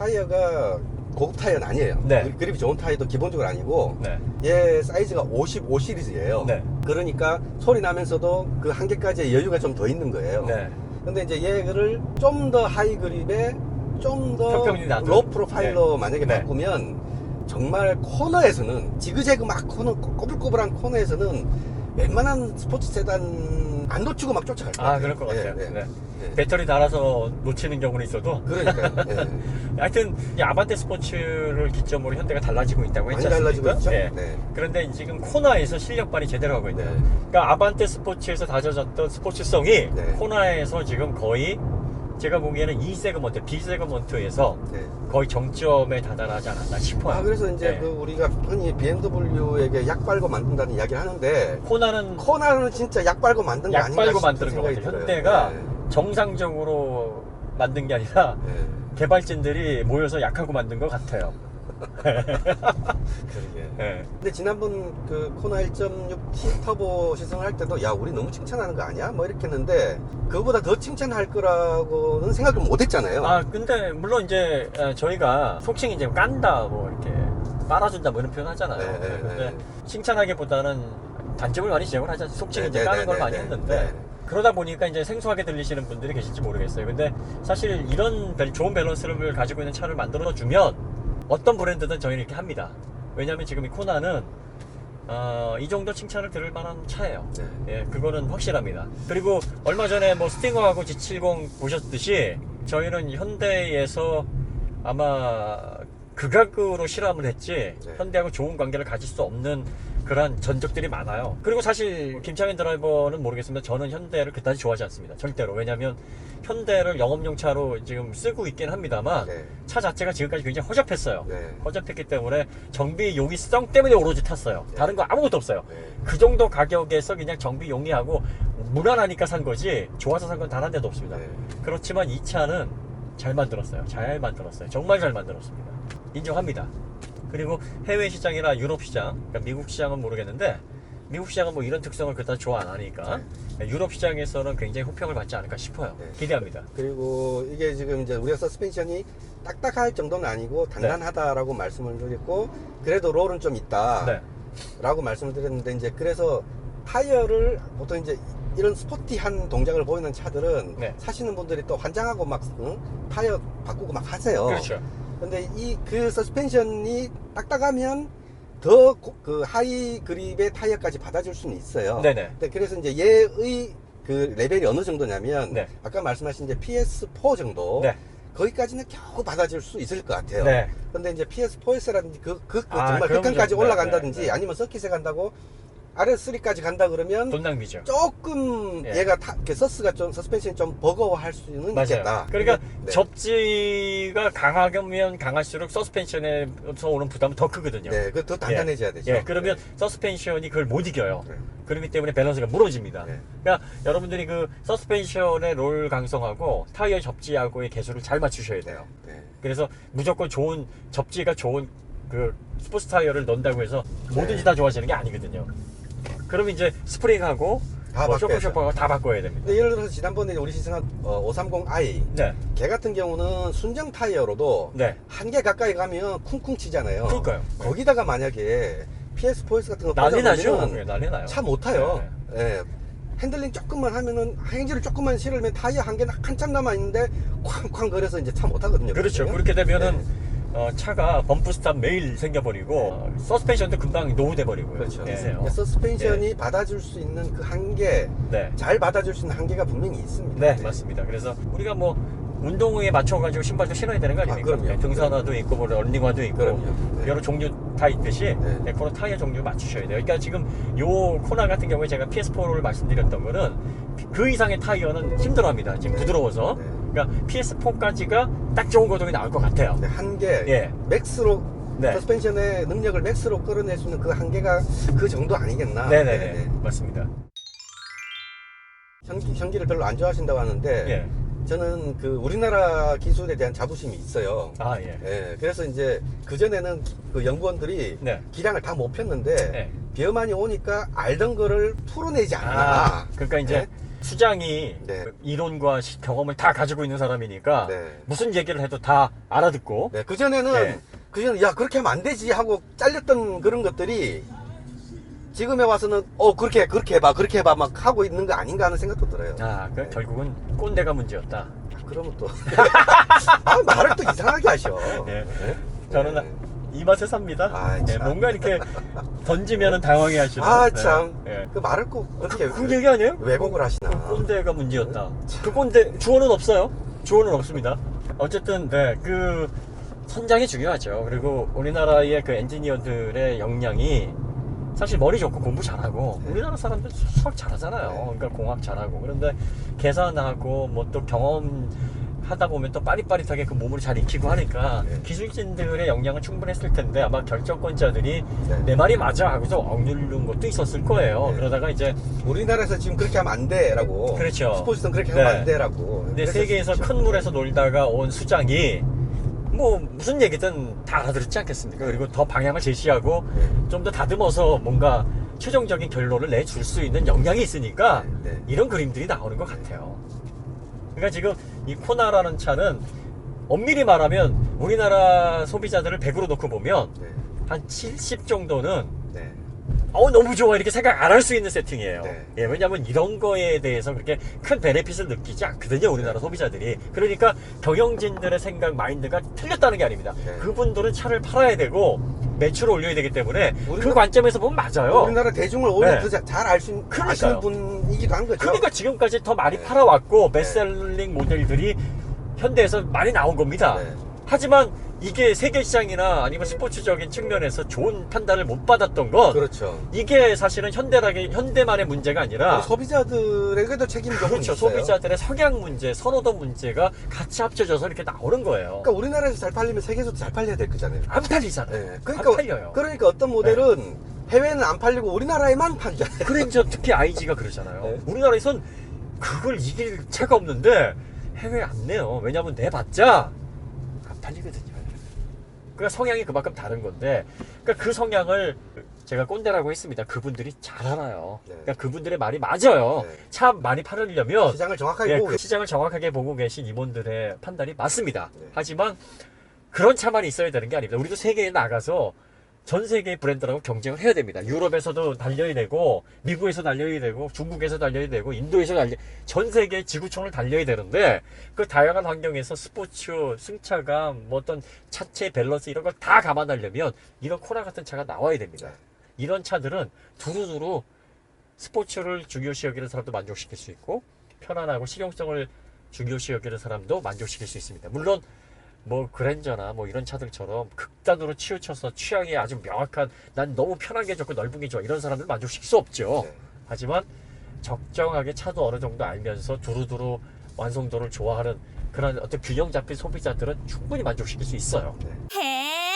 타이어가 고급 타이어는 아니에요. 네. 그립이 좋은 타이어도 기본적으로 아니고 네. 얘 사이즈가 55 시리즈예요. 네. 그러니까 소리 나면서도 그 한계까지의 여유가 좀 더 있는 거예요. 네. 근데 이제 얘를 좀 더 하이 그립에 좀 더 평평이 낮은? 로 프로파일로 네. 만약에 네. 바꾸면 정말 코너에서는 지그재그 막 꼬불꼬불한 코너에서는 웬만한 스포츠 세단 안 놓치고 막 쫓아갈 것 같아요. 아, 그럴 것 같아요. 네, 네. 네. 배터리 달아서 놓치는 경우는 있어도. 그러니까요. 네. 하여튼 이 아반떼 스포츠를 기점으로 현대가 달라지고 있다고 했지 많이 달라지고 않습니까? 있죠. 네. 네. 그런데 지금 코나에서 실력 발휘 제대로 하고 있네요. 네. 그러니까 아반떼 스포츠에서 다져졌던 스포츠성이 네. 코나에서 지금 거의 제가 보기에는 E 세그먼트, B 세그먼트에서 네. 거의 정점에 다다르지 않았나 싶어요. 아, 그래서 이제 네. 그 우리가 흔히 BMW에게 약 빨고 만든다는 이야기를 하는데 코나는 코나는 진짜 약 빨고 만든 게 약 아닌가 빨고 싶은 만드는 것 생각이 같아요. 들어요. 현대가 네. 정상적으로 만든 게 아니라 네. 개발진들이 모여서 약하고 만든 것 같아요. 그러게. 네. 근데 지난번 그 코나 1.6T 터보 시승을 할 때도 야 우리 너무 칭찬하는 거 아니야? 뭐 이렇게 했는데 그거보다 더 칭찬할 거라고는 생각을 못 했잖아요. 아 근데 물론 이제 저희가 속칭 이제 깐다 뭐 이렇게 빨아준다 뭐 이런 표현 하잖아요. 네, 네, 근데 네. 칭찬하기보다는 단점을 많이 지적을 하죠. 속칭 네, 이제 네, 까는 네, 걸 네, 많이 네, 했는데 네. 그러다 보니까 이제 생소하게 들리시는 분들이 계실지 모르겠어요. 근데 사실 이런 좋은 밸런스를 가지고 있는 차를 만들어 주면 어떤 브랜드든 저희는 이렇게 합니다. 왜냐하면 지금 이 코나는 이 정도 칭찬을 들을 만한 차예요. 네. 예, 그거는 확실합니다. 그리고 얼마 전에 뭐 스팅어하고 G70 보셨듯이 저희는 현대에서 아마 극악으로 실험을 했지 네. 현대하고 좋은 관계를 가질 수 없는 그러한 전적들이 많아요. 그리고 사실 김창현 드라이버는 모르겠습니다. 저는 현대를 그다지 좋아하지 않습니다. 절대로. 왜냐하면 현대를 영업용 차로 지금 쓰고 있긴 합니다만 네. 차 자체가 지금까지 굉장히 허접했어요. 네. 허접했기 때문에 정비 용이성 때문에 오로지 탔어요. 네. 다른 거 아무것도 없어요. 네. 그 정도 가격에서 그냥 정비 용이하고 무난하니까 산 거지 좋아서 산 건 단 한 대도 없습니다. 네. 그렇지만 이 차는 잘 만들었어요. 잘 만들었어요. 정말 잘 만들었습니다. 인정합니다. 그리고 해외 시장이나 유럽 시장, 그러니까 미국 시장은 모르겠는데 미국 시장은 뭐 이런 특성을 그다지 좋아 안 하니까 유럽 시장에서는 굉장히 호평을 받지 않을까 싶어요. 네. 기대합니다. 그리고 이게 지금 이제 우리가 서스펜션이 딱딱할 정도는 아니고 단단하다라고 말씀을 드렸고 그래도 롤은 좀 있다 네. 라고 말씀을 드렸는데 이제 그래서 타이어를 보통 이제 이런 스포티한 동작을 보이는 차들은 네. 사시는 분들이 또 환장하고 막 타이어 바꾸고 막 하세요. 그렇죠. 근데 그 서스펜션이 딱딱하면 더 그 하이 그립의 타이어까지 받아줄 수는 있어요. 네네. 근데 그래서 이제 얘의 그 레벨이 어느 정도냐면 네. 아까 말씀하신 이제 PS4 정도 네. 거기까지는 겨우 받아줄 수 있을 것 같아요. 네. 근데 이제 PS4S라든지 정말 그런 극한까지 문제. 올라간다든지 네, 네. 아니면 서킷에 간다고 RS3까지 간다 그러면 돈 낭비죠. 조금 예. 얘가 서스가 좀 서스펜션이 좀 버거워할 수는 맞아요. 있겠다. 그러니까 네. 접지가 강하면 강할수록 서스펜션에서 오는 부담은 더 크거든요. 네, 그 더 단단해져야 되죠. 예, 그러면 네. 서스펜션이 그걸 못 이겨요. 네. 그렇기 때문에 밸런스가 무너집니다. 네. 그러니까 여러분들이 그 서스펜션의 롤 강성하고 타이어 접지하고의 개수를 잘 맞추셔야 돼요. 네. 그래서 무조건 좋은 접지가 좋은 그 스포츠 타이어를 넣는다고 해서 뭐든지 네. 다 좋아지는 게 아니거든요. 그러면 이제 스프링하고 다 뭐 바꿔야죠. 쇼크쇼퍼하고 다 바꿔야 됩니다. 근데 예를 들어서 지난번에 우리 시승한 530i 네, 걔 같은 경우는 순정 타이어로도 네, 한 개 가까이 가면 쿵쿵 치잖아요. 그러니까요. 거기다가 만약에 PS4S 같은 거 난리 나죠. 꽂아놓으면 예, 난리 나요. 차 못 타요. 네. 예. 핸들링 조금만 하면은 행지를 조금만 실으면 타이어 한 개는 한참 남아 있는데 쾅쾅 거려서 이제 차 못 타거든요. 그렇죠. 그러면. 그렇게 되면은 네. 차가 범프 스탑 매일 생겨버리고 서스펜션도 금방 노후돼 버리고요. 그렇죠. 예. 그래서 서스펜션이 받아줄 수 있는 그 한계, 네. 잘 받아줄 수 있는 한계가 분명히 있습니다. 네, 맞습니다. 그래서 우리가 뭐 운동에 맞춰가지고 신발도 신어야 되는 거 아닙니까? 그럼요. 네, 등산화도 있고 뭐 런닝화도 있고 그럼요. 네. 여러 종류 다 있듯이 네. 네, 그런 타이어 종류 맞추셔야 돼요. 그러니까 지금 요 코나 같은 경우에 제가 PS4를 말씀드렸던 거는 그 이상의 타이어는 힘들어합니다. 지금 부드러워서. 네. 그러니까 PS4까지가 딱 좋은 거동이 나올 것 같아요. 네, 한계, 예. 맥스로 네. 서스펜션의 능력을 맥스로 끌어낼 수 있는 그 한계가 그 정도 아니겠나. 네네네. 맞습니다. 현기를 별로 안 좋아하신다고 하는데 예. 저는 그 우리나라 기술에 대한 자부심이 있어요. 아, 예. 예, 그래서 이제 그전에는 그 연구원들이 네. 기량을 다 못 폈는데 네. 비어만이 오니까 알던 거를 풀어내지 않나. 그러니까 이제 네? 수장이 네. 이론과 경험을 다 가지고 있는 사람이니까 네. 무슨 얘기를 해도 다 알아듣고 네, 그전에는 네. 야 그렇게 하면 안 되지 하고 잘렸던 그런 것들이 지금에 와서는 그렇게 해봐 막 하고 있는 거 아닌가 하는 생각도 들어요. 그 결국은 꼰대가 문제였다. 그러면 또 말을 또 이상하게 하셔. 네. 네? 저는 네. 이 맛에 삽니다. 아이, 네, 참. 뭔가 이렇게 던지면은 당황해 하시는. 참. 네. 그 말을 꼭 그렇게 그 얘기 아니에요? 왜곡을 하시나. 꼰대가 문제였다. 그 꼰대 주어는 없어요. 주어는 없습니다. 어쨌든 그 선장이 중요하죠. 그리고 우리나라의 그 엔지니어들의 역량이 사실 머리 좋고 공부 잘하고 네. 우리나라 사람들 수학 잘하잖아요. 네. 그러니까 공학 잘하고 그런데 계산하고 뭐 또 경험 하다 보면 또 빠릿빠릿하게 그 몸을 잘 익히고 하니까 네. 기술진들의 역량은 충분했을 텐데 아마 결정권자들이 네. 내 말이 맞아 하고서 억누르는 것도 있었을 거예요. 네. 그러다가 이제 우리나라에서 지금 그렇게 하면 안 돼라고. 그렇죠. 스포츠는 그렇게 하면 네. 안 돼라고. 근데 그랬을 세계에서 수 있죠. 큰 물에서 놀다가 온 수장이 뭐 무슨 얘기든 다 알아들었지 않겠습니까? 그리고 더 방향을 제시하고 네. 좀 더 다듬어서 뭔가 최종적인 결론을 내줄 수 있는 역량이 있으니까 네, 네. 이런 그림들이 나오는 것 같아요. 그러니까 지금 이 코나라는 차는 엄밀히 말하면 우리나라 소비자들을 100으로 놓고 보면 네. 한 70 정도는 네. 너무 좋아 이렇게 생각 안 할 수 있는 세팅이에요. 네. 예, 왜냐하면 이런 거에 대해서 그렇게 큰 베네핏을 느끼지 않거든요, 우리나라 소비자들이. 그러니까 경영진들의 생각 마인드가 틀렸다는 게 아닙니다. 네. 그분들은 차를 팔아야 되고 매출을 올려야 되기 때문에 그 우리나라- 관점에서 보면 맞아요. 우리나라 대중을 오히려 네. 더 잘 아시는 그러니까요. 분이기도 한 거죠. 그러니까 지금까지 더 많이 네. 팔아왔고 베스트셀링 모델들이 현대에서 많이 나온 겁니다. 네. 하지만 이게 세계 시장이나 아니면 스포츠적인 측면에서 좋은 판단을 못 받았던 건 그렇죠. 이게 사실은 현대만의 문제가 아니라 소비자들에게도 책임이 조금 그렇죠. 있어요. 소비자들의 성향 문제, 선호도 문제가 같이 합쳐져서 이렇게 나오는 거예요. 그러니까 우리나라에서 잘 팔리면 세계에서도 잘 팔려야 될 거잖아요. 안 팔리잖아요. 네. 안 팔려요. 그러니까 어떤 모델은 해외는 안 팔리고 우리나라에만 팔잖아요. 그랜저 특히 IG가 그러잖아요. 네. 우리나라에선 그걸 이길 차가 없는데 해외에 안 내요. 왜냐하면 내봤자 안 팔리거든요. 그러니까 성향이 그만큼 다른 건데, 그러니까 그 성향을 제가 꼰대라고 했습니다. 그분들이 잘 알아요. 네. 그러니까 그분들의 말이 맞아요. 네. 차 많이 팔으려면 시장을 정확하게 예, 보고 그 시장을 정확하게 보고 계신 임원들의 판단이 맞습니다. 네. 하지만 그런 차만 있어야 되는 게 아닙니다. 우리도 세계에 나가서 전 세계의 브랜드라고 경쟁을 해야 됩니다. 유럽에서도 달려야 되고, 미국에서 달려야 되고, 중국에서 달려야 되고, 인도에서 전 세계 지구촌을 달려야 되는데, 그 다양한 환경에서 스포츠, 승차감, 뭐 어떤 차체 밸런스 이런 걸 다 감안하려면 이런 코나 같은 차가 나와야 됩니다. 이런 차들은 두루두루 스포츠를 중요시 여기는 사람도 만족시킬 수 있고, 편안하고 실용성을 중요시 여기는 사람도 만족시킬 수 있습니다. 물론 뭐 그랜저나 뭐 이런 차들처럼 극단으로 치우쳐서 취향이 아주 명확한, 난 너무 편한 게 좋고 넓은 게 좋아, 이런 사람들 만족시킬 수 없죠. 네. 하지만 적정하게 차도 어느 정도 알면서 두루두루 완성도를 좋아하는 그런 어떤 균형 잡힌 소비자들은 충분히 만족시킬 수 있어요. 네. 해